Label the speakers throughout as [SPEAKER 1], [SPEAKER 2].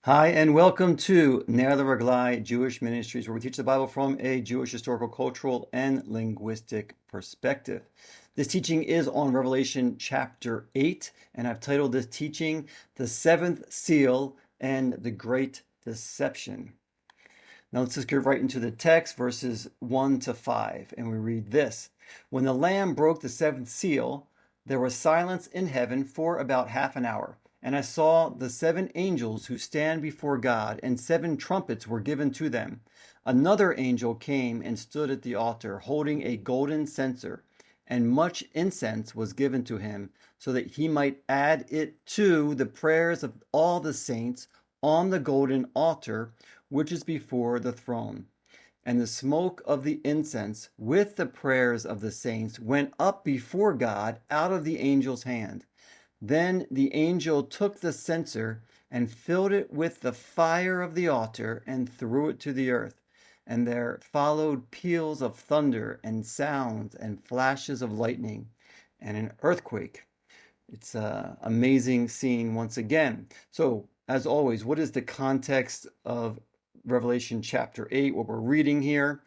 [SPEAKER 1] Hi, and welcome to Ner L'Reglai Jewish Ministries, where we teach the Bible from a Jewish historical, cultural, and linguistic perspective. This teaching is on Revelation chapter 8, and I've titled this teaching The Seventh Seal and the Great Deception. Now let's just get right into the text, verses 1 to 5, and we read this. When the Lamb broke the seventh seal, there was silence in heaven for about half an hour. And I saw the seven angels who stand before God, and seven trumpets were given to them. Another angel came and stood at the altar, holding a golden censer, and much incense was given to him, so that he might add it to the prayers of all the saints on the golden altar, which is before the throne. And the smoke of the incense with the prayers of the saints went up before God out of the angel's hand. Then the angel took the censer and filled it with the fire of the altar and threw it to the earth. And there followed peals of thunder and sounds and flashes of lightning and an earthquake. It's an amazing scene once again. So, as always, what is the context of Revelation chapter 8, what we're reading here?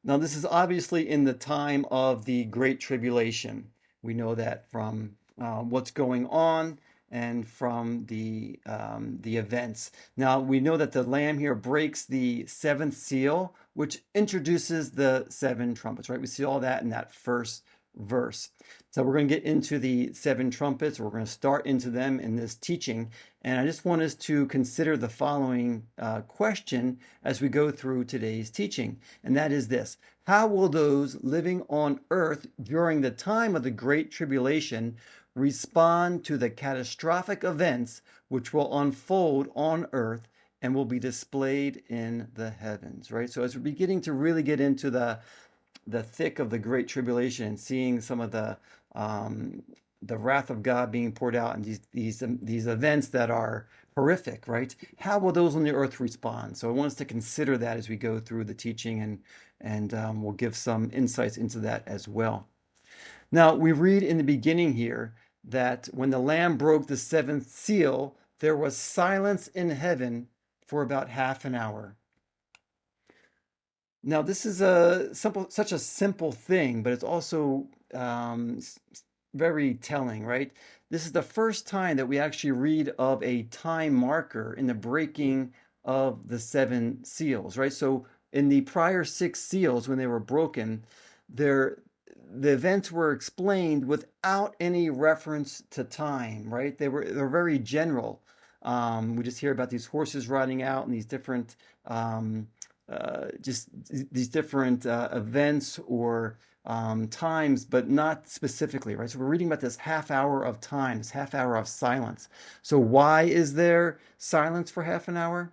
[SPEAKER 1] Now, this is obviously in the time of the Great Tribulation. We know that from what's going on and from the events. Now, we know that the Lamb here breaks the seventh seal, which introduces the seven trumpets, right? We see all that in that first verse. So we're going to get into the seven trumpets. We're going to start into them in this teaching. And I just want us to consider the following question as we go through today's teaching. And that is this: how will those living on earth during the time of the Great Tribulation respond to the catastrophic events which will unfold on earth and will be displayed in the heavens, right? So as we're beginning to really get into the thick of the Great Tribulation and seeing some of the wrath of God being poured out and these events that are horrific, right? How will those on the earth respond? So I want us to consider that as we go through the teaching, and we'll give some insights into that as well. Now, we read in the beginning here that when the Lamb broke the seventh seal, there was silence in heaven for about half an hour. Now, this is such a simple thing, but it's also very telling, right? This is the first time that we actually read of a time marker in the breaking of the seven seals, right? So in the prior six seals, when they were broken, the events were explained without any reference to time, right? They're very general. We just hear about these horses riding out and these different events or times, but not specifically, right? So we're reading about this half hour of time, this half hour of silence. So why is there silence for half an hour?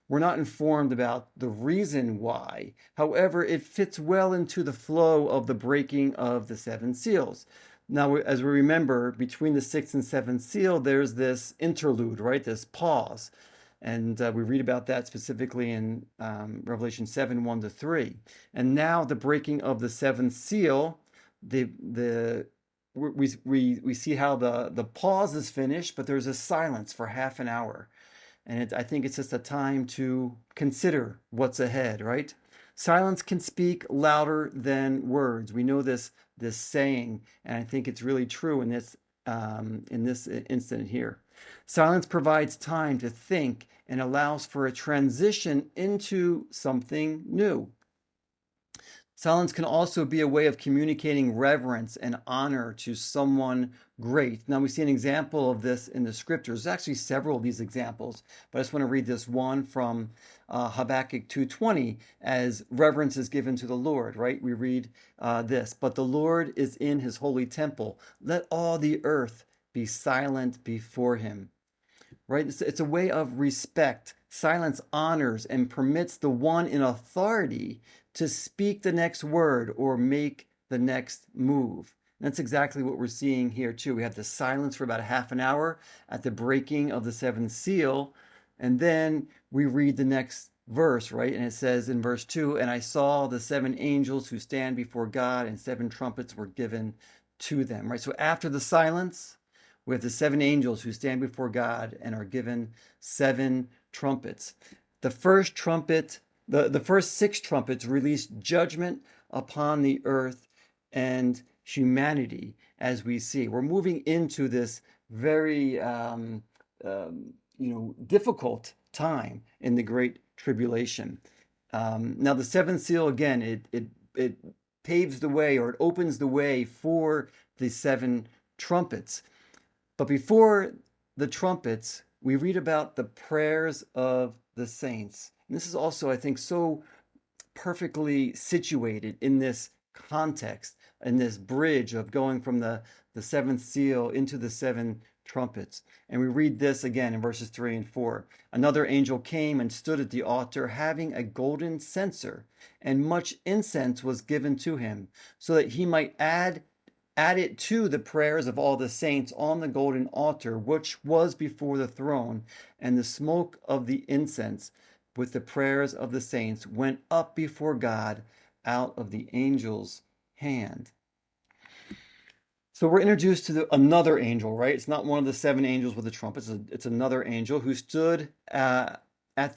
[SPEAKER 1] We're not informed about the reason why. However, it fits well into the flow of the breaking of the seven seals. Now, as we remember, between the sixth and seventh seal, there's this interlude, right? This pause. And we read about that specifically in Revelation 7, 1 to 3. And now the breaking of the seventh seal, we see how the pause is finished, but there's a silence for half an hour. And I think it's just a time to consider what's ahead, right? Silence can speak louder than words. We know this saying, and I think it's really true in this incident here. Silence provides time to think and allows for a transition into something new. Silence can also be a way of communicating reverence and honor to someone great. Now, we see an example of this in the scriptures. There's actually several of these examples, but I just want to read this one from Habakkuk 2:20 as reverence is given to the Lord, right? We read this: but the Lord is in his holy temple. Let all the earth be silent before him. Right? It's a way of respect. Silence honors and permits the one in authority to speak the next word or make the next move. And that's exactly what we're seeing here too. We have the silence for about a half an hour at the breaking of the seventh seal, and then we read the next verse, right? And it says in verse 2, and I saw the seven angels who stand before God, and seven trumpets were given to them, right? So after the silence, We have the seven angels who stand before God and are given seven trumpets. The first trumpet, the first six trumpets release judgment upon the earth and humanity, as we see. We're moving into this very difficult time in the Great Tribulation. Now, the seventh seal, again, it paves the way, or it opens the way for the seven trumpets. But before the trumpets, we read about the prayers of the saints. And this is also, I think, so perfectly situated in this context, in this bridge of going from the seventh seal into the seven trumpets. And we read this again in verses 3 and 4. Another angel came and stood at the altar, having a golden censer, and much incense was given to him, so that he might add it to the prayers of all the saints on the golden altar, which was before the throne. And the smoke of the incense with the prayers of the saints went up before God out of the angel's hand. So we're introduced to another angel, right? It's not one of the seven angels with the trumpets. It's another angel who stood at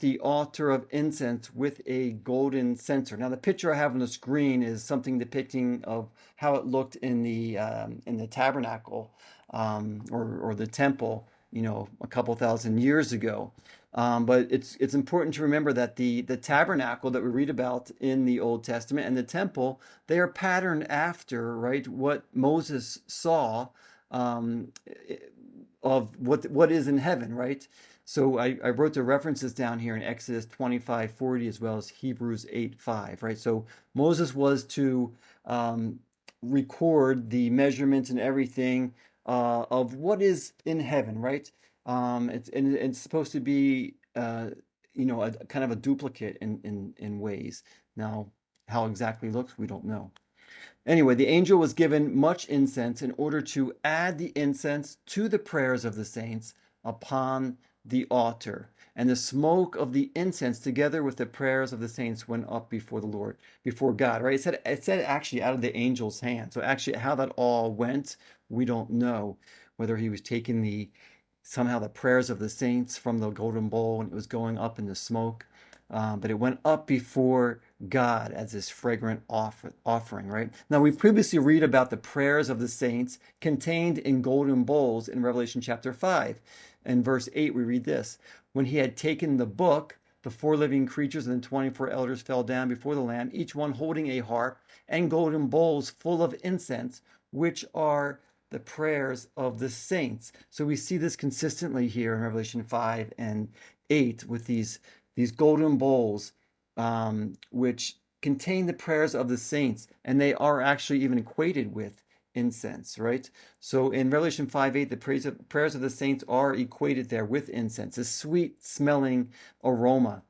[SPEAKER 1] the altar of incense with a golden censer. Now, the picture I have on the screen is something depicting of how it looked in the tabernacle or the temple, a couple thousand years ago. But it's important to remember that the tabernacle that we read about in the Old Testament and the temple, they are patterned after, right, what Moses saw of what is in heaven, right? So I wrote the references down here in Exodus 25:40 as well as Hebrews 8:5, right? So Moses was to record the measurements and everything of what is in heaven, right? It's supposed to be a kind of a duplicate in ways. Now, how exactly it looks, we don't know. Anyway, the angel was given much incense in order to add the incense to the prayers of the saints upon the altar. And the smoke of the incense together with the prayers of the saints went up before the Lord, before God, right? It said actually out of the angel's hand. So actually how that all went, we don't know. Whether he was taking somehow the prayers of the saints from the golden bowl and it was going up in the smoke. But it went up before God as this fragrant offering, right? Now, we previously read about the prayers of the saints contained in golden bowls in Revelation chapter 5. In verse 8, we read this. When he had taken the book, the four living creatures and the 24 elders fell down before the Lamb, each one holding a harp and golden bowls full of incense, which are the prayers of the saints. So we see this consistently here in Revelation 5 and 8 with these golden bowls, which contain the prayers of the saints, and they are actually even equated with incense, right? So in Revelation 5:8, the prayers of the saints are equated there with incense, a sweet smelling aroma.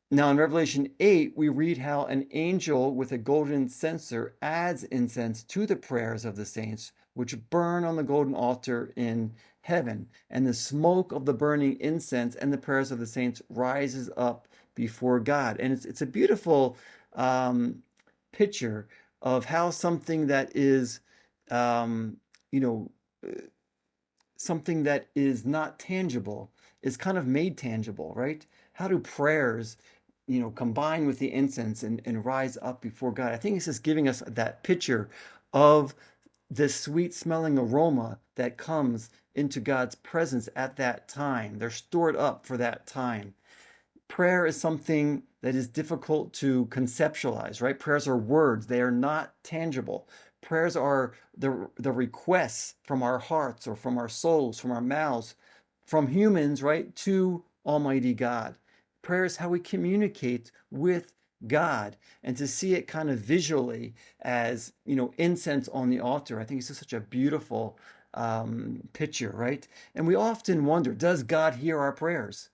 [SPEAKER 1] Now in Revelation 8, we read how an angel with a golden censer adds incense to the prayers of the saints, which burn on the golden altar in heaven. And the smoke of the burning incense and the prayers of the saints rises up before God. And it's a beautiful picture of how something that is, something that is not tangible is kind of made tangible, right? How do prayers, combine with the incense and rise up before God? I think it's just giving us that picture of this sweet smelling aroma that comes into God's presence at that time. They're stored up for that time. Prayer is something that is difficult to conceptualize, right? Prayers are words. They are not tangible. Prayers are the requests from our hearts or from our souls, from our mouths, from humans, right, to Almighty God. Prayer is how we communicate with God, and to see it kind of visually as, incense on the altar, I think it's just such a beautiful picture, right? And we often wonder, does God hear our prayers?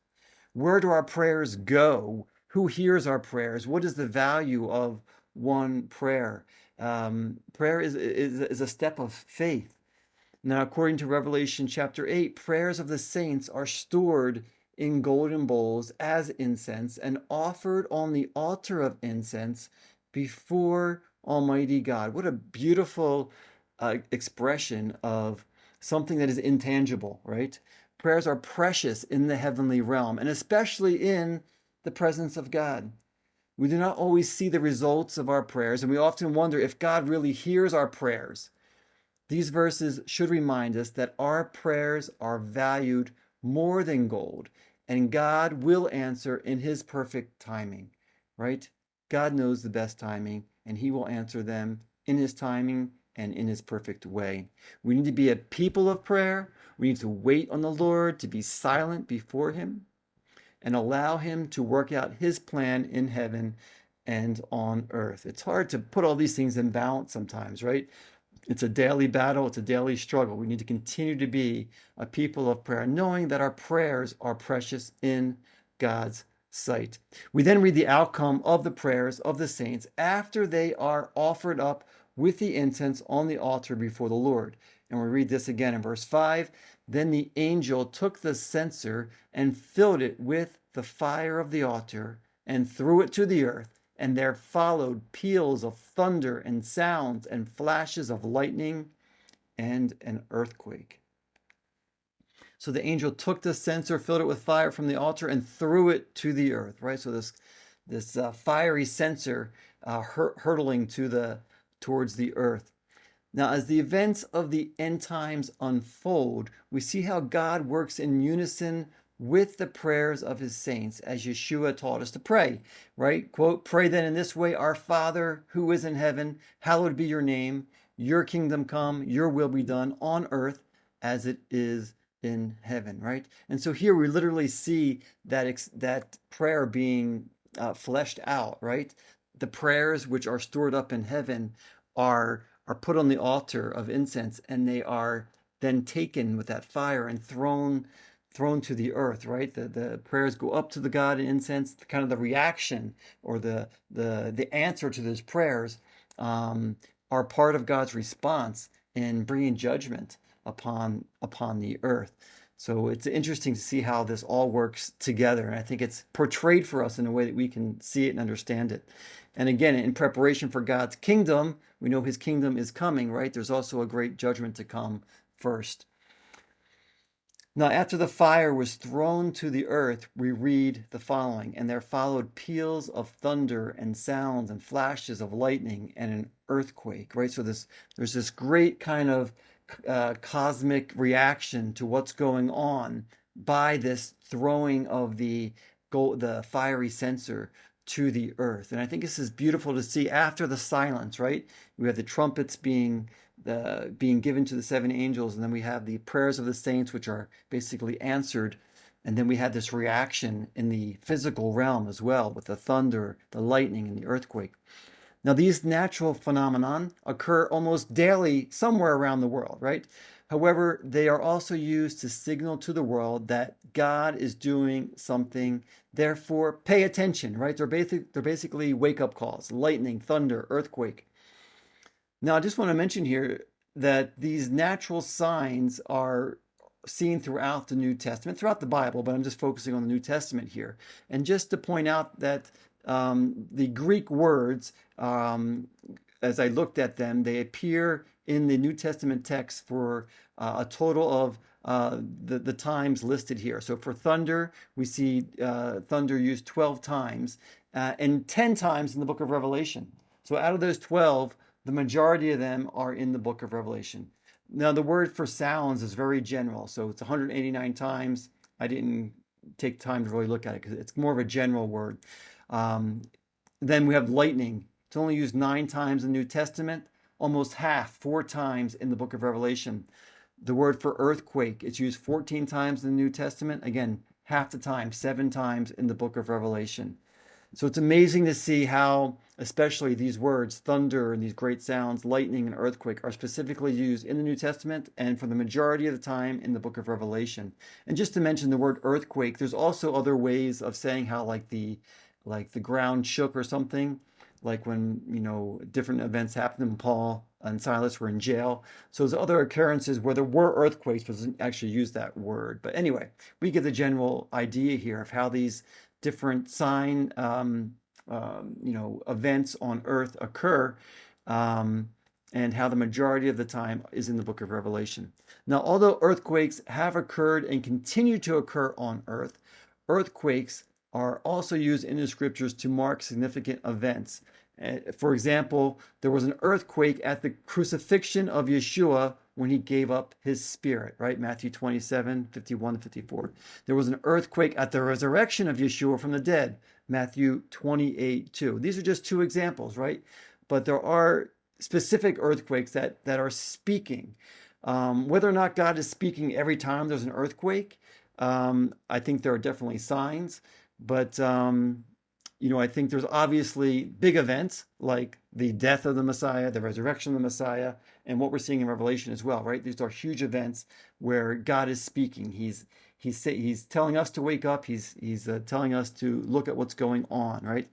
[SPEAKER 1] Where do our prayers go? Who hears our prayers? What is the value of one prayer? Prayer is a step of faith. Now, according to Revelation chapter 8, prayers of the saints are stored in golden bowls as incense and offered on the altar of incense before Almighty God. What a beautiful expression of something that is intangible, right? Prayers are precious in the heavenly realm, and especially in the presence of God. We do not always see the results of our prayers, and we often wonder if God really hears our prayers. These verses should remind us that our prayers are valued more than gold, and God will answer in His perfect timing, right? God knows the best timing, and He will answer them in His timing and in His perfect way. We need to be a people of prayer. We need to wait on the Lord, to be silent before Him, and allow Him to work out His plan in heaven and on earth. It's hard to put all these things in balance sometimes, right? It's a daily battle. It's a daily struggle. We need to continue to be a people of prayer, knowing that our prayers are precious in God's sight. We then read the outcome of the prayers of the saints after they are offered up with the incense on the altar before the Lord. And we read this again in verse 5. Then the angel took the censer and filled it with the fire of the altar and threw it to the earth. And there followed peals of thunder and sounds and flashes of lightning and an earthquake. So the angel took the censer, filled it with fire from the altar, and threw it to the earth. Right. So this fiery censer hurtling towards the earth. Now, as the events of the end times unfold, we see how God works in unison with the prayers of his saints, as Yeshua taught us to pray, right? Quote, pray then in this way, our Father who is in heaven, hallowed be your name, your kingdom come, your will be done on earth as it is in heaven, right? And so here we literally see that prayer being fleshed out, right? The prayers which are stored up in heaven are put on the altar of incense, and they are then taken with that fire and thrown to the earth, right? The prayers go up to the God in incense. Kind of the reaction or the answer to those prayers are part of God's response in bringing judgment upon the earth. So it's interesting to see how this all works together. And I think it's portrayed for us in a way that we can see it and understand it. And again, in preparation for God's kingdom, we know his kingdom is coming, right? There's also a great judgment to come first. Now, after the fire was thrown to the earth, we read the following, and there followed peals of thunder and sounds and flashes of lightning and an earthquake, right? So there's this great kind of cosmic reaction to what's going on by this throwing of the fiery censer to the earth. And I think this is beautiful to see after the silence, right? We have the trumpets being given to the seven angels, and then we have the prayers of the saints, which are basically answered. And then we have this reaction in the physical realm as well, with the thunder, the lightning, and the earthquake. Now, these natural phenomenon occur almost daily somewhere around the world, right? However, they are also used to signal to the world that God is doing something. Therefore, pay attention, right? They're basically wake-up calls: lightning, thunder, earthquake. Now, I just want to mention here that these natural signs are seen throughout the New Testament, throughout the Bible, but I'm just focusing on the New Testament here. And just to point out that the Greek words, as I looked at them, they appear in the New Testament text for a total of the times listed here. So for thunder, we see thunder used 12 times and 10 times in the book of Revelation. So out of those 12, the majority of them are in the book of Revelation. Now, the word for sounds is very general. So it's 189 times. I didn't take time to really look at it because it's more of a general word. Then we have lightning. It's only used 9 times in the New Testament, almost half, 4 times in the book of Revelation. The word for earthquake, it's used 14 times in the New Testament. Again, half the time, 7 times in the book of Revelation. So it's amazing to see how, especially these words, thunder and these great sounds, lightning and earthquake, are specifically used in the New Testament and for the majority of the time in the book of Revelation. And just to mention the word earthquake, there's also other ways of saying how like the ground shook or something, like when, different events happened and Paul and Silas were in jail. So there's other occurrences where there were earthquakes, but doesn't actually use that word. But anyway, we get the general idea here of how these different events on earth occur. and how the majority of the time is in the book of Revelation. Now, although earthquakes have occurred and continue to occur on earth, earthquakes are also used in the scriptures to mark significant events. For example, there was an earthquake at the crucifixion of Yeshua when he gave up his spirit, right? Matthew 27:51-54. There was an earthquake at the resurrection of Yeshua from the dead, Matthew 28:2. These are just two examples, right? But there are specific earthquakes that are speaking. Whether or not God is speaking every time there's an earthquake, I think there are definitely signs. But I think there's obviously big events like the death of the Messiah, the resurrection of the Messiah, and what we're seeing in Revelation as well, right? These are huge events where God is speaking. He's telling us to wake up. He's telling us to look at what's going on, right?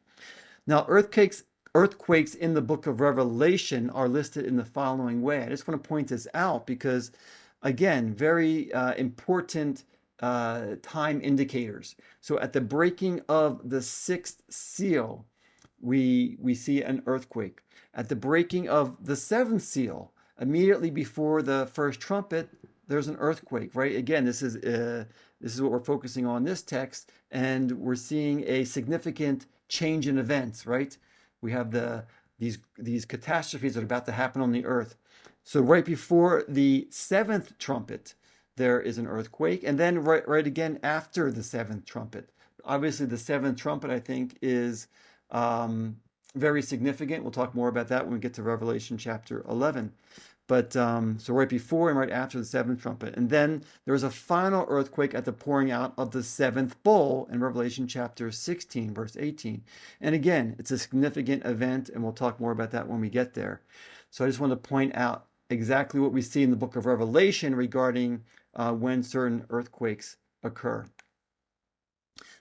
[SPEAKER 1] Now, earthquakes in the book of Revelation are listed in the following way. I just want to point this out because, again, very important time indicators. So at the breaking of the sixth seal, we see an earthquake. At the breaking of the seventh seal, immediately before the first trumpet, there's an earthquake, right? Again, this is what we're focusing on this text, and we're seeing a significant change in events, right? We have these catastrophes that are about to happen on the earth. So right before the seventh trumpet, there is an earthquake, and then right again after the seventh trumpet. Obviously, the seventh trumpet, I think, is very significant. We'll talk more about that when we get to Revelation chapter 11. But so right before and right after the seventh trumpet. And then there's a final earthquake at the pouring out of the seventh bowl in Revelation chapter 16, verse 18. And again, it's a significant event, and we'll talk more about that when we get there. So I just want to point out exactly what we see in the book of Revelation regarding when certain earthquakes occur.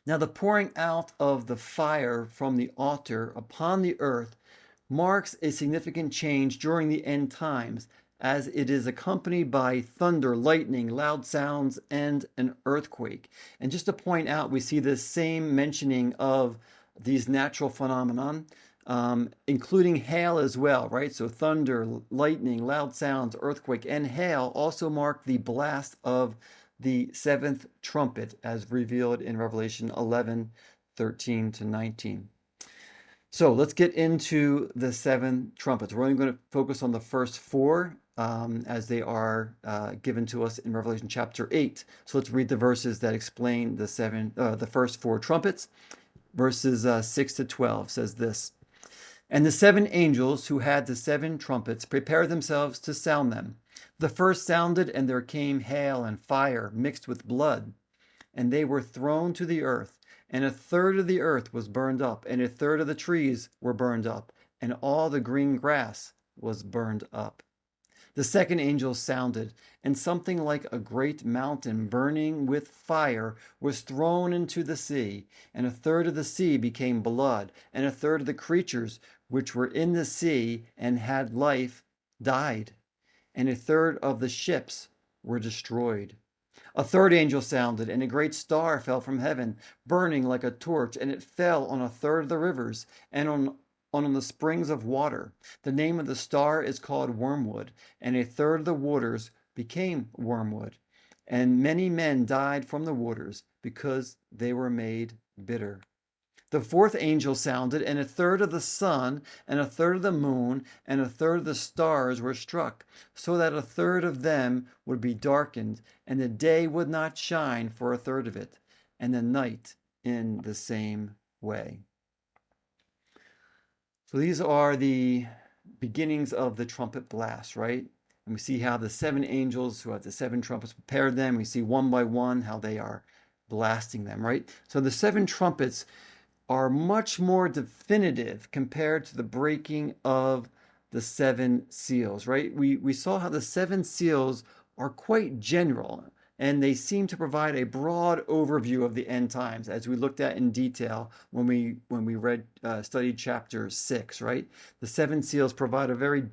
[SPEAKER 1] Now, the pouring out of the fire from the altar upon the earth marks a significant change during the end times, as it is accompanied by thunder, lightning, loud sounds, and an earthquake. And just to point out, we see this same mentioning of these natural phenomenon, including hail as well, right? So thunder, lightning, loud sounds, earthquake, and hail also mark the blast of the seventh trumpet as revealed in Revelation 11:13-19. So let's get into the seven trumpets. We're only going to focus on the first four as they are given to us in Revelation chapter 8. So let's read the verses that explain the first four trumpets. Verses 6-12 says this: And the seven angels who had the seven trumpets prepared themselves to sound them. The first sounded, and there came hail and fire mixed with blood, and they were thrown to the earth. And a third of the earth was burned up, and a third of the trees were burned up, and all the green grass was burned up. The second angel sounded, and something like a great mountain burning with fire was thrown into the sea, and a third of the sea became blood, and a third of the creatures which were in the sea and had life died, and a third of the ships were destroyed. A third angel sounded, and a great star fell from heaven, burning like a torch, and it fell on a third of the rivers and on the springs of water. The name of the star is called Wormwood, and a third of the waters became wormwood. And many men died from the waters because they were made bitter. The fourth angel sounded, and a third of the sun, and a third of the moon, and a third of the stars were struck, so that a third of them would be darkened, and the day would not shine for a third of it, and the night in the same way. So these are the beginnings of the trumpet blast, right? And we see how the seven angels who have the seven trumpets prepared them. We see one by one how they are blasting them, right? So the seven trumpets are much more definitive compared to the breaking of the seven seals, right? We saw how the seven seals are quite general, and they seem to provide a broad overview of the end times, as we looked at in detail when we studied chapter 6, right? The seven seals provide very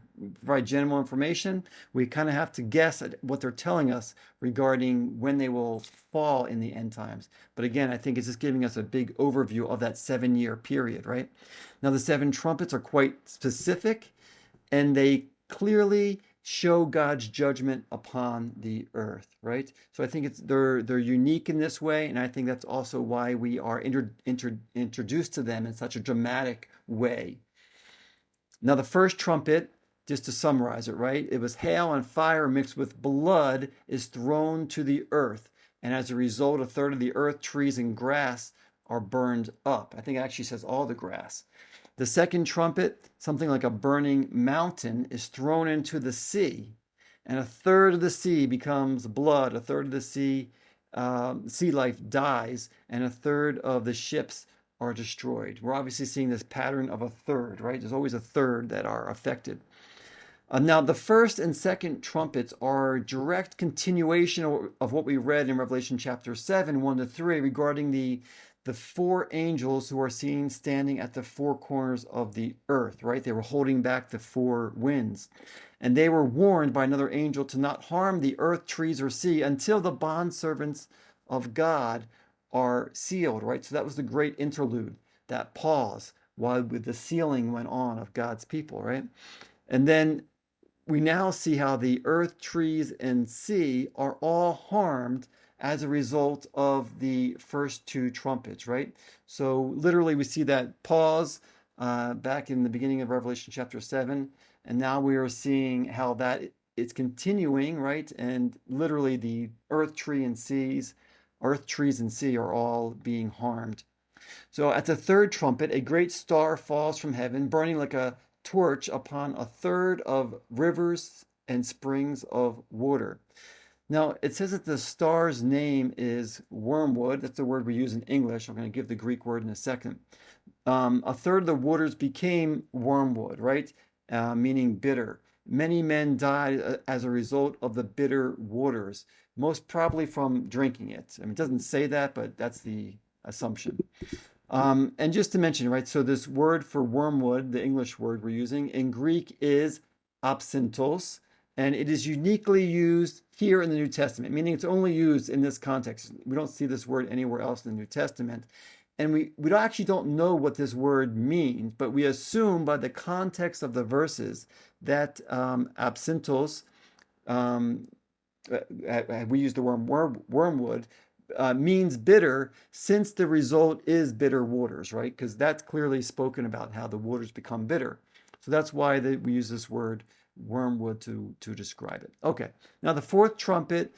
[SPEAKER 1] general information. We kind of have to guess at what they're telling us regarding when they will fall in the end times. But again, I think it's just giving us a big overview of that 7-year period, right? Now, the seven trumpets are quite specific, and they clearly show God's judgment upon the earth, right? So I think they're unique in this way, and I think that's also why we are introduced to them in such a dramatic way. Now, the first trumpet, just to summarize it, right? It was hail and fire mixed with blood is thrown to the earth. And as a result, a third of the earth, trees, and grass are burned up. I think it actually says all the grass. The second trumpet, something like a burning mountain, is thrown into the sea. And a third of the sea becomes blood. A third of the sea life dies. And a third of the ships are destroyed. We're obviously seeing this pattern of a third, right? There's always a third that are affected. Now, the first and second trumpets are a direct continuation of what we read in Revelation chapter 7, 1-3, regarding the four angels who are seen standing at the four corners of the earth, right? They were holding back the four winds. And they were warned by another angel to not harm the earth, trees, or sea until the bondservants of God are sealed, right? So that was the great interlude, that pause while the sealing went on of God's people, right? And then we now see how the earth, trees, and sea are all harmed as a result of the first two trumpets, right? So literally we see that pause back in the beginning of Revelation chapter 7, and now we are seeing how that it's continuing, right? And literally the earth, trees, and sea are all being harmed. So at the third trumpet, a great star falls from heaven, burning like a torch upon a third of rivers and springs of water. Now, it says that the star's name is wormwood. That's the word we use in English. I'm going to give the Greek word in a second. A third of the waters became wormwood, right? Meaning bitter. Many men died as a result of the bitter waters, most probably from drinking it. I mean, it doesn't say that, but that's the assumption. And just to mention, right, so this word for wormwood, the English word we're using, in Greek is absinthos, and it is uniquely used here in the New Testament, meaning it's only used in this context. We don't see this word anywhere else in the New Testament. And we actually don't know what this word means, but we assume by the context of the verses that absinthos, we use the word wormwood, means bitter, since the result is bitter waters, right? Because that's clearly spoken about how the waters become bitter. So that's why we use this word wormwood to describe it. Okay, now the fourth trumpet,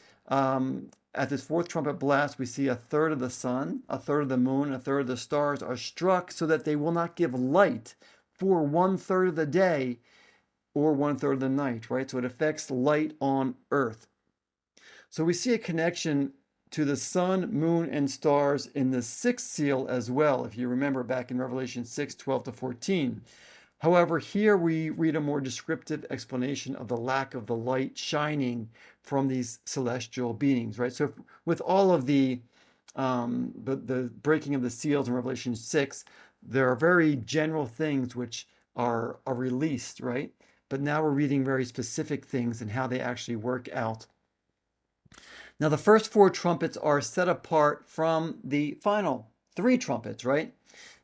[SPEAKER 1] at this fourth trumpet blast, we see a third of the sun, a third of the moon, a third of the stars are struck so that they will not give light for 1/3 of the day or 1/3 of the night, right? So it affects light on earth. So we see a connection to the sun, moon, and stars in the sixth seal as well, if you remember back in Revelation 6:12-14. However, here we read a more descriptive explanation of the lack of the light shining from these celestial beings, right? So with all of the breaking of the seals in Revelation 6, there are very general things which are released, right? But now we're reading very specific things and how they actually work out. Now, the first four trumpets are set apart from the final three trumpets, right?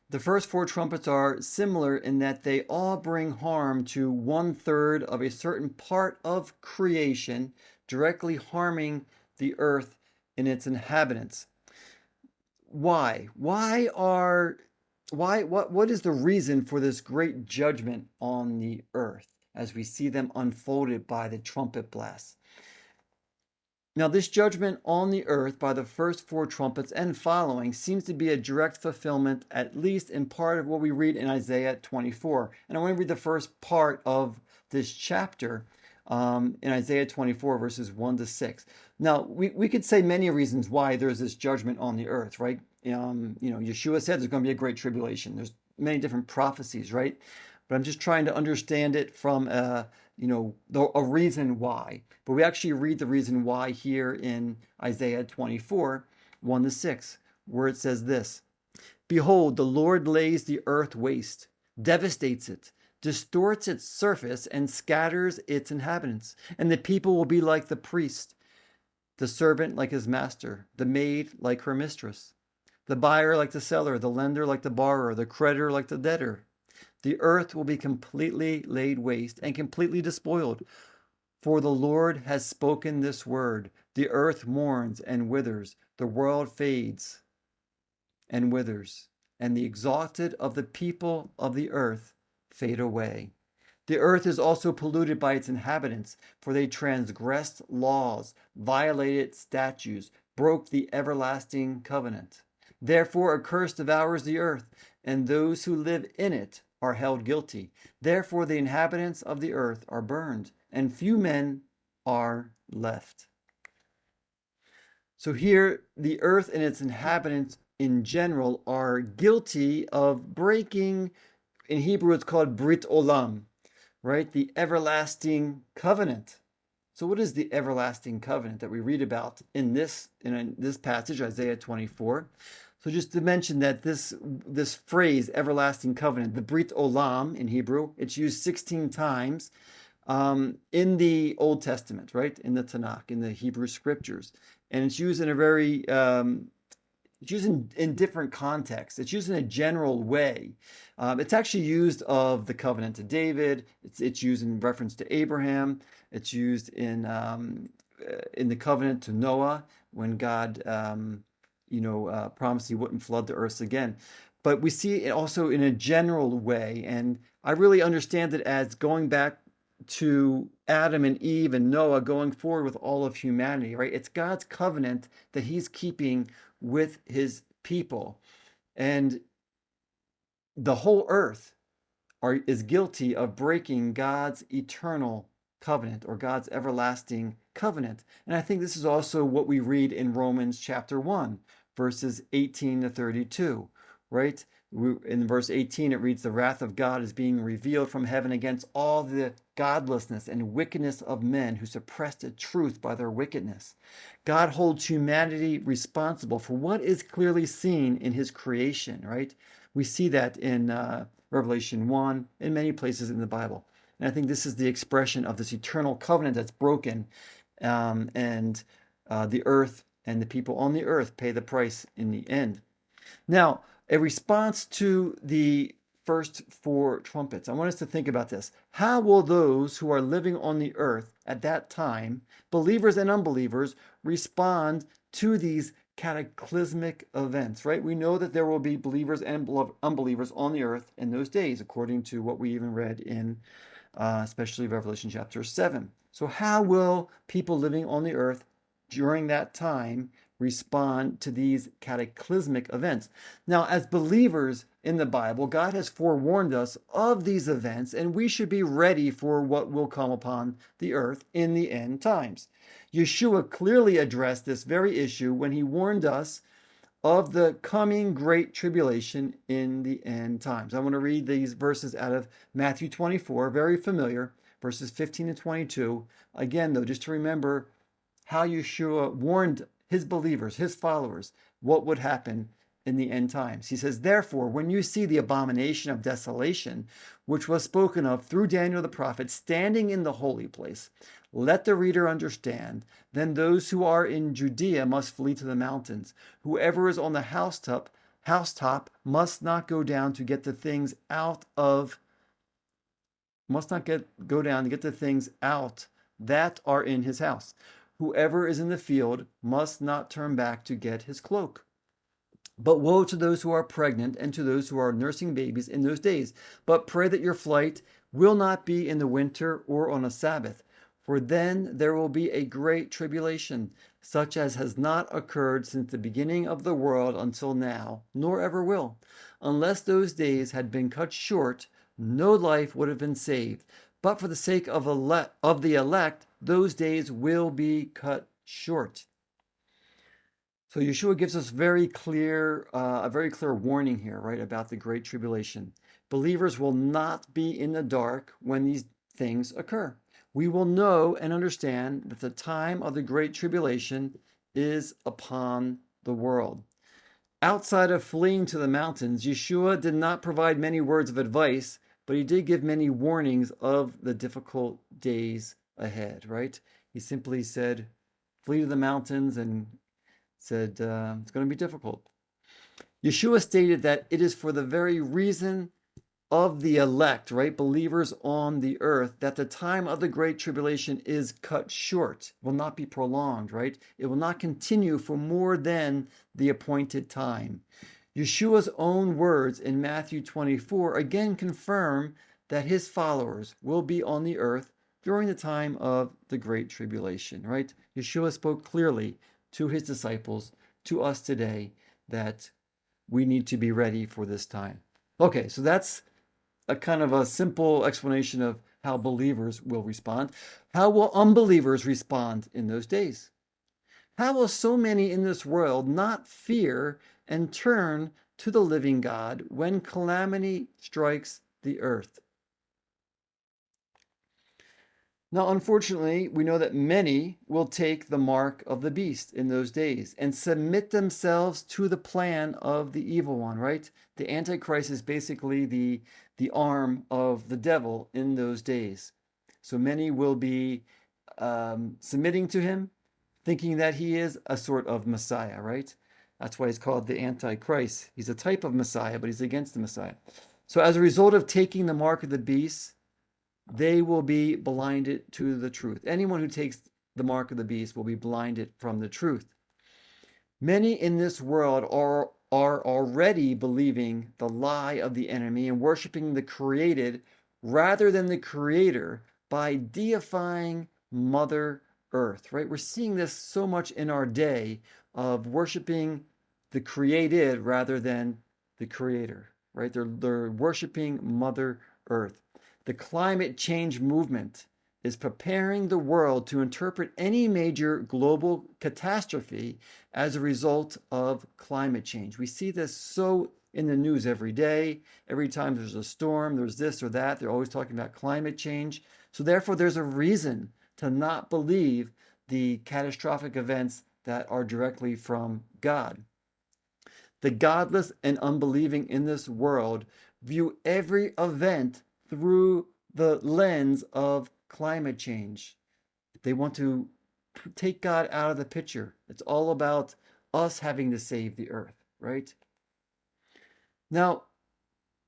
[SPEAKER 1] The first four trumpets are similar in that they all bring harm to 1/3 of a certain part of creation, directly harming the earth and its inhabitants. Why? What is the reason for this great judgment on the earth as we see them unfolded by the trumpet blasts? Now, this judgment on the earth by the first four trumpets and following seems to be a direct fulfillment, at least in part, of what we read in Isaiah 24. And I want to read the first part of this chapter in Isaiah 24, verses 1-6. Now, we could say many reasons why there's this judgment on the earth, right? Yeshua said there's going to be a great tribulation. There's many different prophecies, right? But I'm just trying to understand it from a reason why. But we actually read the reason why here in Isaiah 24, 1-6, where it says this: "Behold, the Lord lays the earth waste, devastates it, distorts its surface, and scatters its inhabitants. And the people will be like the priest, the servant like his master, the maid like her mistress, the buyer like the seller, the lender like the borrower, the creditor like the debtor. The earth will be completely laid waste and completely despoiled. For the Lord has spoken this word. The earth mourns and withers. The world fades and withers. And the exalted of the people of the earth fade away. The earth is also polluted by its inhabitants, for they transgressed laws, violated statutes, broke the everlasting covenant. Therefore, a curse devours the earth, and those who live in it are held guilty. Therefore, the inhabitants of the earth are burned, and few men are left. So here, the earth and its inhabitants in general are guilty of breaking, in Hebrew it's called Brit Olam, right? The everlasting covenant. So what is the everlasting covenant that we read about in this passage, Isaiah 24? So just to mention that this phrase, everlasting covenant, the Brit Olam in Hebrew, it's used 16 times in the Old Testament, right? In the Tanakh, in the Hebrew scriptures. And it's used in a very it's used in different contexts. It's used in a general way. It's actually used of the covenant to David. It's used in reference to Abraham. It's used in the covenant to Noah when God, promised he wouldn't flood the earth again. But we see it also in a general way, and I really understand it as going back to Adam and Eve and Noah, going forward with all of humanity, right? It's God's covenant that he's keeping with his people. And the whole earth is guilty of breaking God's eternal covenant or God's everlasting covenant. And I think this is also what we read in Romans chapter 1, verses 18 to 32, right? In verse 18, it reads, "The wrath of God is being revealed from heaven against all the godlessness and wickedness of men who suppress the truth by their wickedness. God holds humanity responsible for what is clearly seen in his creation," right? We see that in Revelation 1, in many places in the Bible. And I think this is the expression of this eternal covenant that's broken, and the earth and the people on the earth pay the price in the end. Now, a response to the first four trumpets. I want us to think about this. How will those who are living on the earth at that time, believers and unbelievers, respond to these cataclysmic events, right? We know that there will be believers and unbelievers on the earth in those days, according to what we even read in especially Revelation chapter 7. So how will people living on the earth during that time respond to these cataclysmic events? Now, as believers in the Bible, God has forewarned us of these events, and we should be ready for what will come upon the earth in the end times. Yeshua clearly addressed this very issue when he warned us of the coming great tribulation in the end times. I want to read these verses out of Matthew 24, very familiar, verses 15 and 22. Again, though, just to remember how Yeshua warned his believers, his followers, what would happen in the end times. He says, "Therefore, when you see the abomination of desolation, which was spoken of through Daniel the prophet, standing in the holy place, let the reader understand. Then those who are in Judea must flee to the mountains. Whoever is on the housetop must not go down to get the things out that are in his house. Whoever is in the field must not turn back to get his cloak. But woe to those who are pregnant and to those who are nursing babies in those days. But pray that your flight will not be in the winter or on a Sabbath, for then there will be a great tribulation, such as has not occurred since the beginning of the world until now, nor ever will. Unless those days had been cut short, no life would have been saved. But for the sake of the elect, those days will be cut short." So Yeshua gives us a very clear warning here, right, about the Great Tribulation. Believers will not be in the dark when these things occur. We will know and understand that the time of the Great Tribulation is upon the world. Outside of fleeing to the mountains, Yeshua did not provide many words of advice, but he did give many warnings of the difficult days ahead, right? He simply said, flee to the mountains, and said it's going to be difficult. Yeshua stated that it is for the very reason of the elect, right? Believers on the earth, that the time of the Great Tribulation is cut short, will not be prolonged, right? It will not continue for more than the appointed time. Yeshua's own words in Matthew 24 again confirm that his followers will be on the earth during the time of the Great Tribulation, right? Yeshua spoke clearly to his disciples, to us today, that we need to be ready for this time. Okay, so that's a kind of a simple explanation of how believers will respond. How will unbelievers respond in those days? How will so many in this world not fear and turn to the living God when calamity strikes the earth? Now, unfortunately, we know that many will take the mark of the beast in those days and submit themselves to the plan of the evil one, right? The Antichrist is basically the arm of the devil in those days. So many will be submitting to him, thinking that he is a sort of Messiah, right? That's why he's called the Antichrist. He's a type of Messiah, but he's against the Messiah. So as a result of taking the mark of the beast, they will be blinded to the truth. Anyone who takes the mark of the beast will be blinded from the truth. Many in this world are already believing the lie of the enemy and worshiping the created rather than the creator by deifying Mother Earth, right? We're seeing this so much in our day of worshiping the created rather than the creator, right? They're worshiping Mother Earth. The climate change movement is preparing the world to interpret any major global catastrophe as a result of climate change. We see this so in the news every day. Every time there's a storm, there's this or that, they're always talking about climate change. So therefore, there's a reason to not believe the catastrophic events that are directly from God. The godless and unbelieving in this world view every event through the lens of climate change. They want to take God out of the picture. It's all about us having to save the earth, right? Now,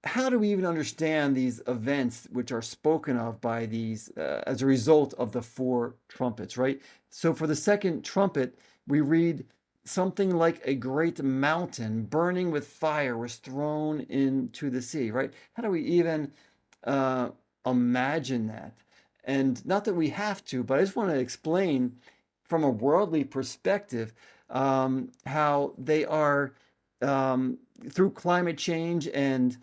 [SPEAKER 1] how do we even understand these events which are spoken of by these as a result of the four trumpets, right? So for the second trumpet, we read something like a great mountain burning with fire was thrown into the sea, right? How do we even imagine that? And not that we have to, but I just want to explain from a worldly perspective how they are through climate change and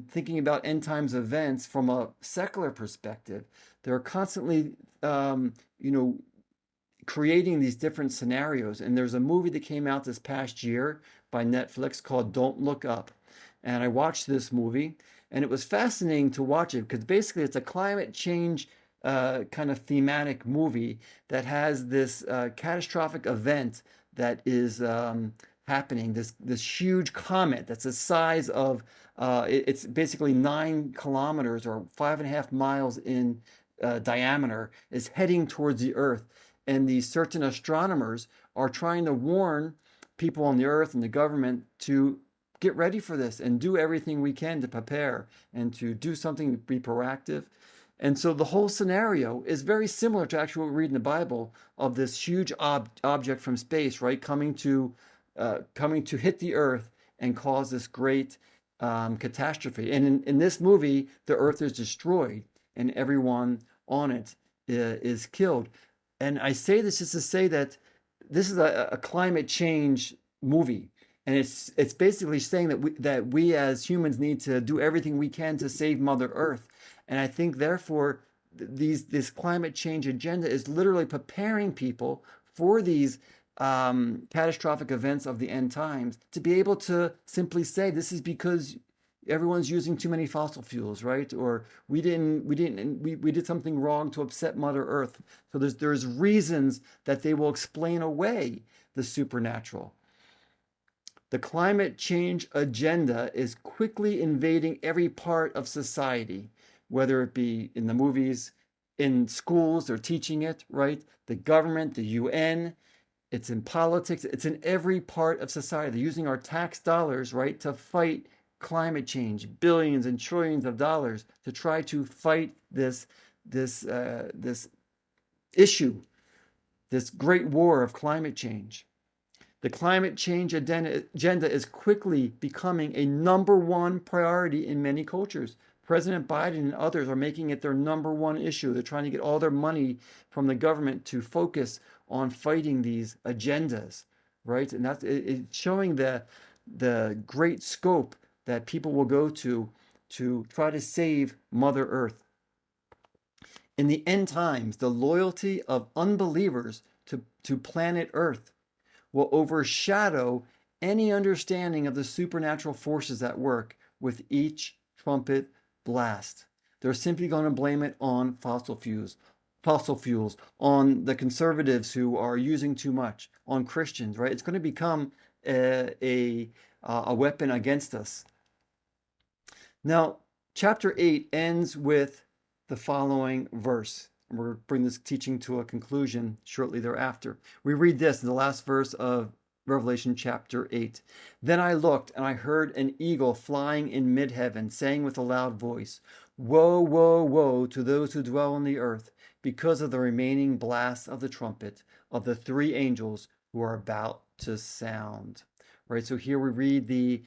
[SPEAKER 1] thinking about end times events from a secular perspective. They're constantly creating these different scenarios. And there's a movie that came out this past year by Netflix called Don't Look Up. And I watched this movie, and it was fascinating to watch it because basically it's a climate change kind of thematic movie that has this catastrophic event that is happening. This huge comet that's the size of it's basically 9 kilometers or 5.5 miles in diameter is heading towards the Earth, and these certain astronomers are trying to warn people on the Earth and the government to get ready for this and do everything we can to prepare and to do something to be proactive. And so the whole scenario is very similar to actually what we read in the Bible of this huge object from space, right, coming to hit the Earth and cause this great catastrophe. And in this movie, the Earth is destroyed and everyone on it is killed. And I say this just to say that this is a climate change movie. And it's basically saying that we as humans need to do everything we can to save Mother Earth. And I think therefore this climate change agenda is literally preparing people for these catastrophic events of the end times to be able to simply say this is because everyone's using too many fossil fuels, right? Or we did something wrong to upset Mother Earth. So there's reasons that they will explain away the supernatural. The climate change agenda is quickly invading every part of society, whether it be in the movies, in schools, they're teaching it, right? The government, the UN, it's in politics, it's in every part of society. They're using our tax dollars, right, to fight climate change, billions and trillions of dollars to try to fight this issue, this great war of climate change. The climate change agenda is quickly becoming a number one priority in many cultures. President Biden and others are making it their number one issue. They're trying to get all their money from the government to focus on fighting these agendas, right? And that's it's showing the great scope that people will go to try to save Mother Earth. In the end times, the loyalty of unbelievers to planet Earth will overshadow any understanding of the supernatural forces at work with each trumpet blast. They're simply going to blame it on fossil fuels, on the conservatives who are using too much, on Christians, right? It's going to become a weapon against us. Now, chapter 8 ends with the following verse. We're bringing this teaching to a conclusion shortly thereafter. We read this in the last verse of Revelation chapter 8. Then I looked, and I heard an eagle flying in mid-heaven, saying with a loud voice, Woe, woe, woe to those who dwell on the earth, because of the remaining blast of the trumpet of the three angels who are about to sound. Right, so here we read the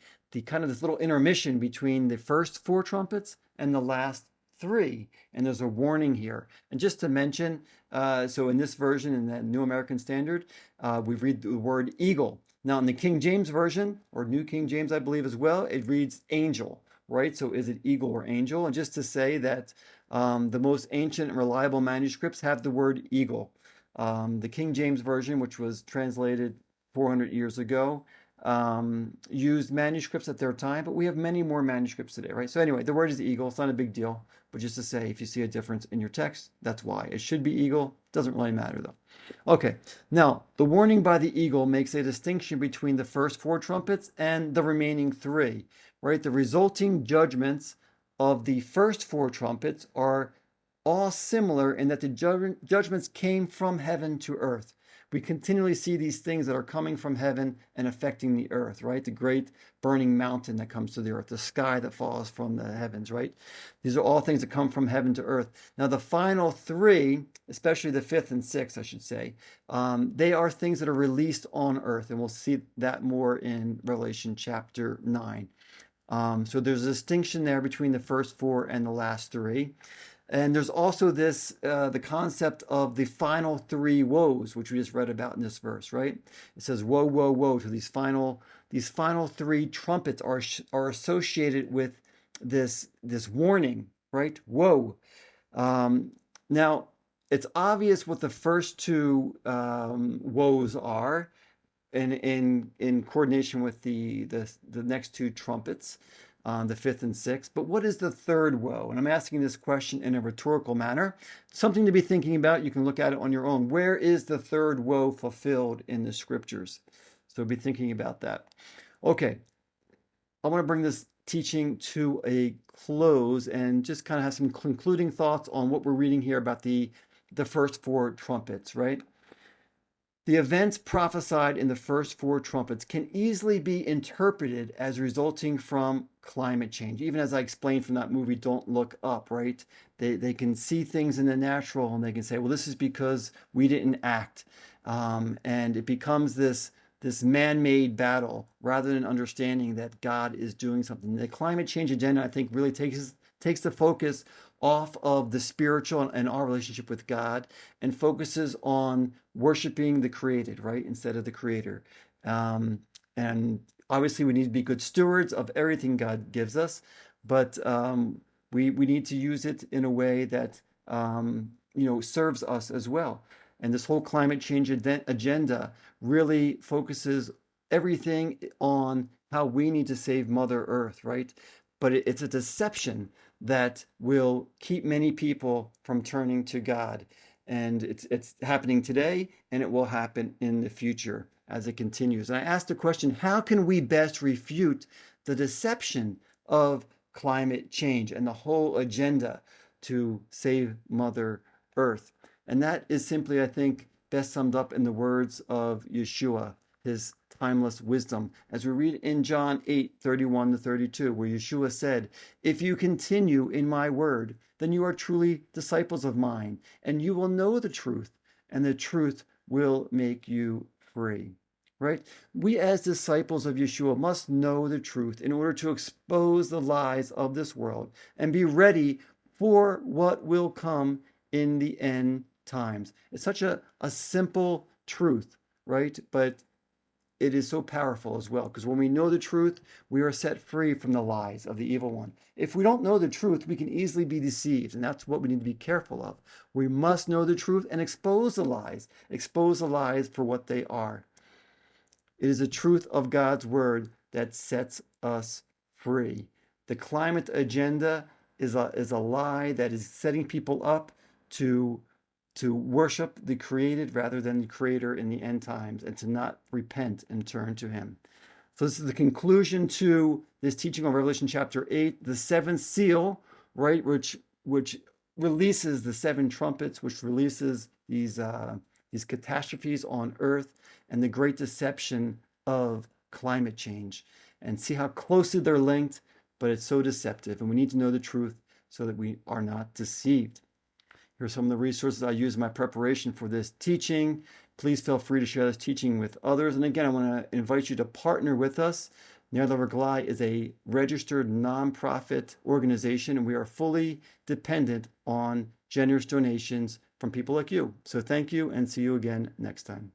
[SPEAKER 1] kind of this little intermission between the first four trumpets and the last three, and there's a warning here. And just to mention, so in this version, in the New American Standard, we read the word eagle. Now in the King James Version, or New King James, I believe as well, it reads angel, right? So is it eagle or angel? And just to say that the most ancient and reliable manuscripts have the word eagle. The King James Version, which was translated 400 years ago, used manuscripts at their time, but we have many more manuscripts today, right? So anyway, the word is eagle. It's not a big deal, but just to say, if you see a difference in your text, that's why. It should be eagle. Doesn't really matter though. Okay, now the warning by the eagle makes a distinction between the first four trumpets and the remaining three, right? The resulting judgments of the first four trumpets are all similar in that the judgments came from heaven to earth. We continually see these things that are coming from heaven and affecting the earth, right? The great burning mountain that comes to the earth, the sky that falls from the heavens, right? These are all things that come from heaven to earth. Now, the final three, especially the fifth and sixth, I should say, they are things that are released on earth, and we'll see that more in Revelation chapter 9. So there's a distinction there between the first four and the last three. And there's also this, the concept of the final three woes, which we just read about in this verse, right? It says, woe, woe, woe to these final three trumpets are associated with this warning, right? Woe. Now, it's obvious what the first two woes are in coordination with the next two trumpets. The fifth and sixth. But what is the third woe? And I'm asking this question in a rhetorical manner. Something to be thinking about. You can look at it on your own. Where is the third woe fulfilled in the scriptures? So be thinking about that. Okay, I want to bring this teaching to a close and just kind of have some concluding thoughts on what we're reading here about the first four trumpets, right? The events prophesied in the first four trumpets can easily be interpreted as resulting from climate change. Even as I explained from that movie, Don't Look Up, right? They can see things in the natural and they can say, well, this is because we didn't act. And it becomes this man-made battle rather than understanding that God is doing something. The climate change agenda, I think, really takes the focus off of the spiritual and our relationship with God and focuses on worshiping the created, right, instead of the creator. And obviously we need to be good stewards of everything God gives us, but we need to use it in a way that serves us as well. And this whole climate change agenda really focuses everything on how we need to save Mother Earth, right? But it's a deception that will keep many people from turning to God. And it's happening today, and it will happen in the future as it continues. And I asked the question, how can we best refute the deception of climate change and the whole agenda to save Mother Earth? And that is simply, I think, best summed up in the words of Yeshua. His timeless wisdom. As we read in John 8:31-32, where Yeshua said, "If you continue in my word, then you are truly disciples of mine, and you will know the truth, and the truth will make you free." Right? We as disciples of Yeshua must know the truth in order to expose the lies of this world and be ready for what will come in the end times. It's such a simple truth, right? But it is so powerful as well, because when we know the truth, we are set free from the lies of the evil one. If we don't know the truth, we can easily be deceived, and that's what we need to be careful of. We must know the truth and expose the lies for what they are. It is the truth of God's word that sets us free. The climate agenda is a lie that is setting people up to worship the created rather than the creator in the end times, and to not repent and turn to him. So this is the conclusion to this teaching on Revelation chapter 8, the seventh seal, right, which releases the seven trumpets, which releases these catastrophes on earth and the great deception of climate change. And see how closely they're linked, but it's so deceptive, and we need to know the truth so that we are not deceived. Here are some of the resources I use in my preparation for this teaching. Please feel free to share this teaching with others. And again, I want to invite you to partner with us. Ner L'Reglai is a registered nonprofit organization, and we are fully dependent on generous donations from people like you. So thank you, and see you again next time.